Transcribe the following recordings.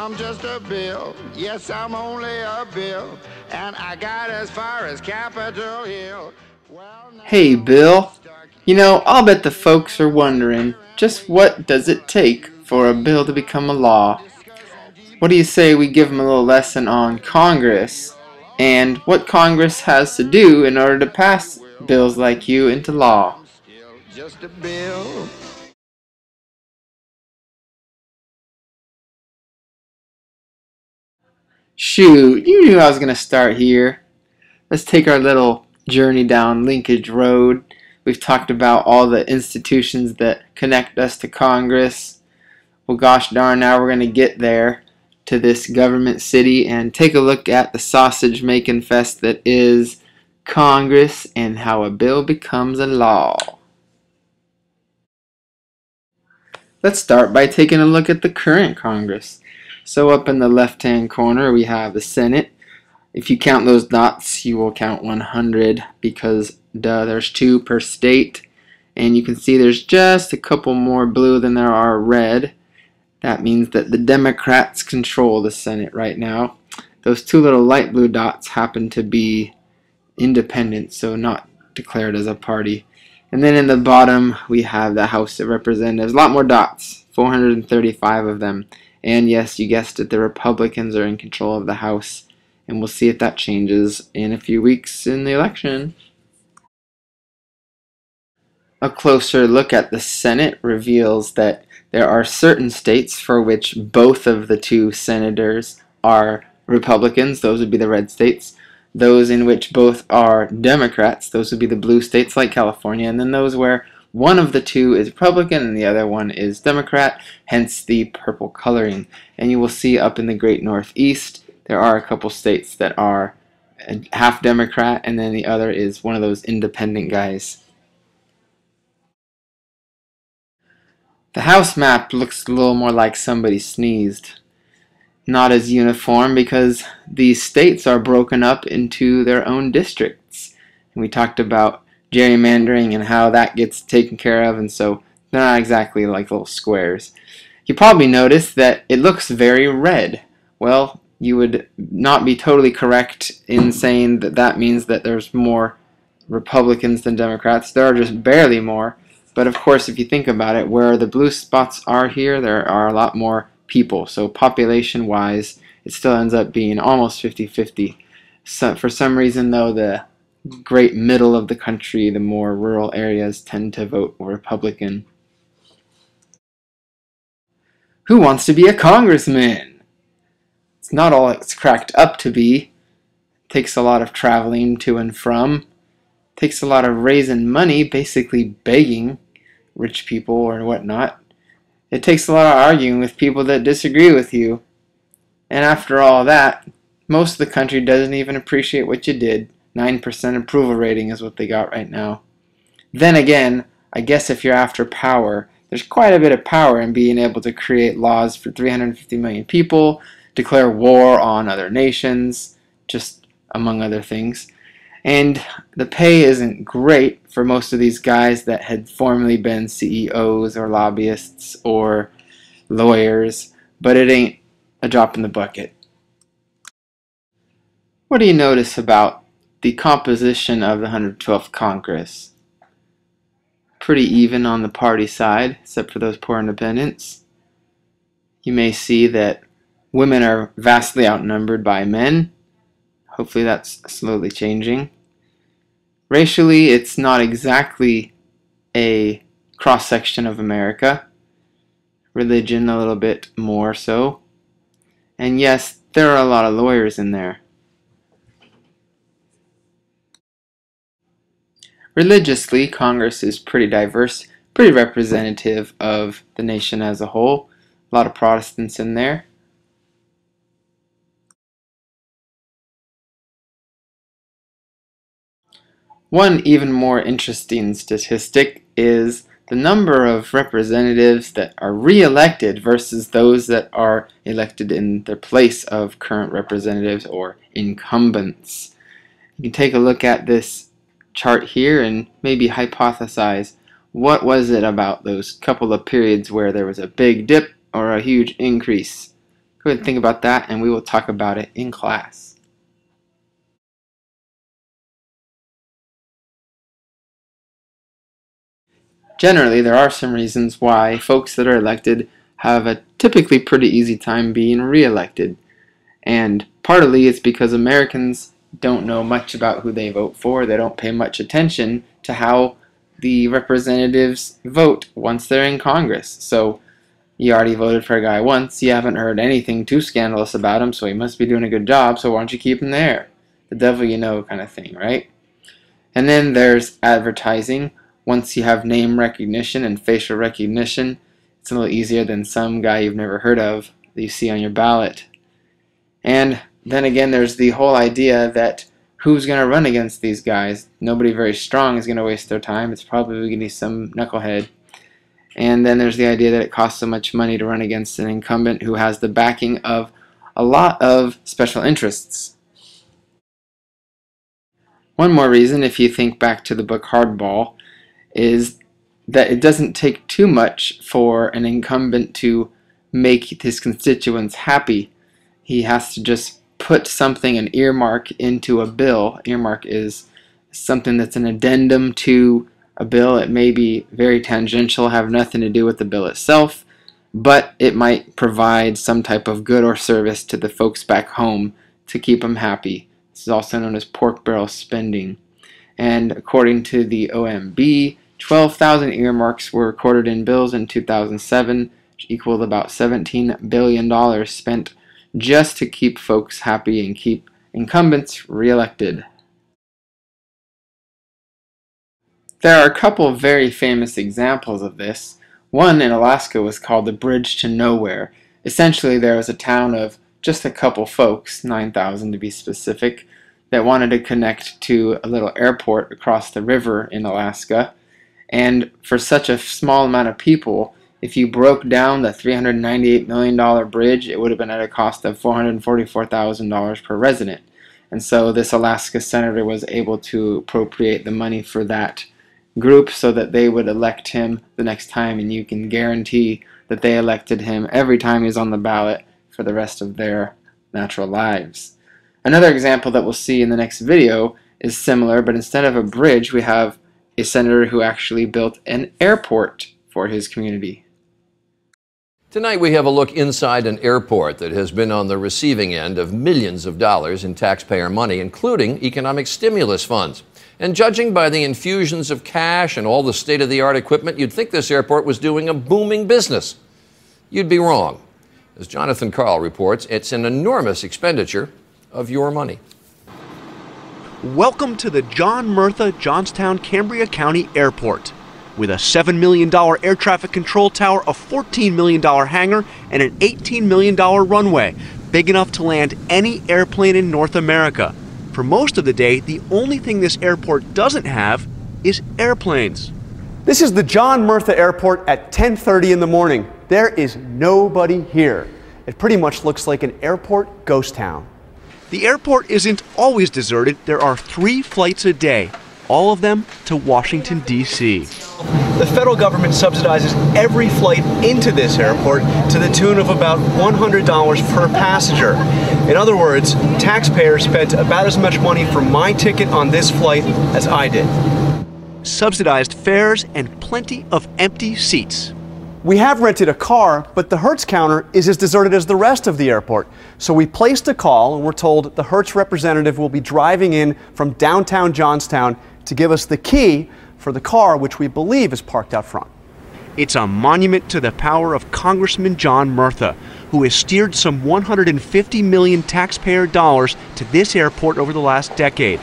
I'm just a bill. Yes, I'm only a bill. And I got as far as Capitol Hill. Well, Hey, Bill. You know, I'll bet the folks are wondering, just what does it take for a bill to become a law? What do you say we give them a little lesson on Congress and what Congress has to do in order to pass bills like you into law? just a bill. Shoot, you knew I was going to start here. Let's take our little journey down Linkage Road. We've talked about all the institutions that connect us to Congress. Well, gosh darn, now we're going to get there to this government city and take a look at the sausage making fest that is Congress and how a bill becomes a law. Let's start by taking a look at the current Congress. So up in the left-hand corner we have the Senate. If you count those dots, you will count 100 because there's 2 per state. And you can see there's just a couple more blue than there are red. That means that the Democrats control the Senate right now. Those 2 little light blue dots happen to be independent, so not declared as a party. And then in the bottom we have the House of Representatives. A lot more dots, 435 of them. And yes, you guessed it, the Republicans are in control of the House. And we'll see if that changes in a few weeks in the election. A closer look at the Senate reveals that there are certain states for which both of the 2 senators are Republicans, those would be the red states. Those in which both are Democrats, those would be the blue states like California. And then those where one of the 2 is Republican and the other one is Democrat, hence the purple coloring. And you will see up in the great Northeast, there are a couple states that are half Democrat and then the other is one of those independent guys. The house map looks a little more like somebody sneezed. Not as uniform because these states are broken up into their own districts. And we talked about gerrymandering and how that gets taken care of, and so they're not exactly like little squares. You probably noticed that it looks very red. Well, you would not be totally correct in saying that that means that there's more Republicans than Democrats. There are just barely more. But of course, if you think about it, where the blue spots are here, there are a lot more people. So population-wise, it still ends up being almost 50-50. So for some reason, though, the great middle of the country, the more rural areas, tend to vote Republican. Who wants to be a congressman? It's not all it's cracked up to be. It takes a lot of traveling to and from. It takes a lot of raising money, basically begging rich people or whatnot. It takes a lot of arguing with people that disagree with you. And after all that, most of the country doesn't even appreciate what you did. 9% approval rating is what they got right now. Then again, I guess if you're after power, there's quite a bit of power in being able to create laws for 350 million people, declare war on other nations, just among other things. And the pay isn't great for most of these guys that had formerly been CEOs or lobbyists or lawyers, but it ain't a drop in the bucket. What do you notice about the composition of the 112th Congress? Pretty even on the party side, except for those poor independents. You may see that women are vastly outnumbered by men. Hopefully that's slowly changing. Racially, it's not exactly a cross-section of America. Religion, a little bit more so. And yes, there are a lot of lawyers in there. Religiously, Congress is pretty diverse, pretty representative of the nation as a whole. A lot of Protestants in there. One even more interesting statistic is the number of representatives that are re-elected versus those that are elected in their place of current representatives or incumbents. You can take a look at this chart here and maybe hypothesize what was it about those couple of periods where there was a big dip or a huge increase. Go ahead and think about that, and we will talk about it in class. Generally, there are some reasons why folks that are elected have a typically pretty easy time being re-elected. And partly it's because Americans don't know much about who they vote for. They don't pay much attention to how the representatives vote once they're in Congress. So you already voted for a guy once, you haven't heard anything too scandalous about him, so he must be doing a good job, so why don't you keep him there? The devil you know kind of thing, right? And then there's advertising. Once you have name recognition and facial recognition, it's a little easier than some guy you've never heard of that you see on your ballot. And then again, there's the whole idea that who's going to run against these guys? Nobody very strong is going to waste their time. It's probably going to be some knucklehead. And then there's the idea that it costs so much money to run against an incumbent who has the backing of a lot of special interests. One more reason, if you think back to the book Hardball, is that it doesn't take too much for an incumbent to make his constituents happy. He has to just put something, an earmark, into a bill. Earmark is something that's an addendum to a bill. It may be very tangential, have nothing to do with the bill itself, but it might provide some type of good or service to the folks back home to keep them happy. This is also known as pork barrel spending. And according to the OMB, 12,000 earmarks were recorded in bills in 2007, which equaled about $17 billion spent just to keep folks happy and keep incumbents reelected. There are a couple of very famous examples of this. One in Alaska was called the Bridge to Nowhere. Essentially, there was a town of just a couple folks, 9,000 to be specific, that wanted to connect to a little airport across the river in Alaska. And for such a small amount of people, if you broke down the $398 million bridge, it would have been at a cost of $444,000 per resident. And so this Alaska senator was able to appropriate the money for that group so that they would elect him the next time, and you can guarantee that they elected him every time he's on the ballot for the rest of their natural lives. Another example that we'll see in the next video is similar, but instead of a bridge, we have a senator who actually built an airport for his community. Tonight we have a look inside an airport that has been on the receiving end of millions of dollars in taxpayer money, including economic stimulus funds. And judging by the infusions of cash and all the state-of-the-art equipment, you'd think this airport was doing a booming business. You'd be wrong. As Jonathan Karl reports, it's an enormous expenditure of your money. Welcome to the John Murtha Johnstown Cambria County Airport. With a $7 million air traffic control tower, a $14 million hangar, and an $18 million runway, big enough to land any airplane in North America. For most of the day, the only thing this airport doesn't have is airplanes. This is the John Murtha Airport at 10:30 in the morning. There is nobody here. It pretty much looks like an airport ghost town. The airport isn't always deserted. There are 3 flights a day, all of them to Washington, D.C. The federal government subsidizes every flight into this airport to the tune of about $100 per passenger. In other words, taxpayers spent about as much money for my ticket on this flight as I did. Subsidized fares and plenty of empty seats. We have rented a car, but the Hertz counter is as deserted as the rest of the airport. So we placed a call and we're told the Hertz representative will be driving in from downtown Johnstown to give us the key for the car, which we believe is parked out front. It's a monument to the power of Congressman John Murtha, who has steered some $150 million taxpayer dollars to this airport over the last decade.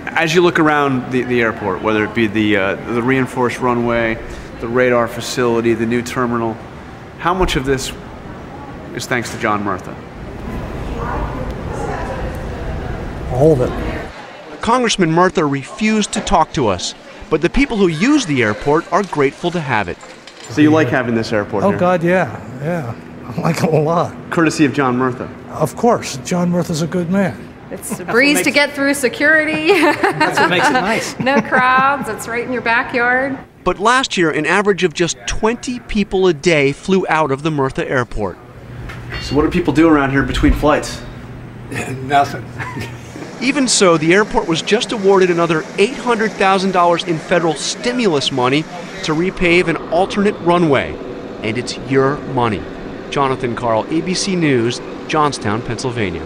As you look around the airport, whether it be the reinforced runway, the radar facility, the new terminal, how much of this is thanks to John Murtha? All of it. Congressman Murtha refused to talk to us, but the people who use the airport are grateful to have it. So you like having this airport here? Oh, God, yeah. I like it a lot. Courtesy of John Murtha? Of course. John Murtha's a good man. It's a breeze to get through security. That's what makes it nice. No crowds. It's right in your backyard. But last year, an average of just 20 people a day flew out of the Murtha Airport. So what do people do around here between flights? Nothing. Even so, the airport was just awarded another $800,000 in federal stimulus money to repave an alternate runway. And it's your money. Jonathan Karl, ABC News, Johnstown, Pennsylvania.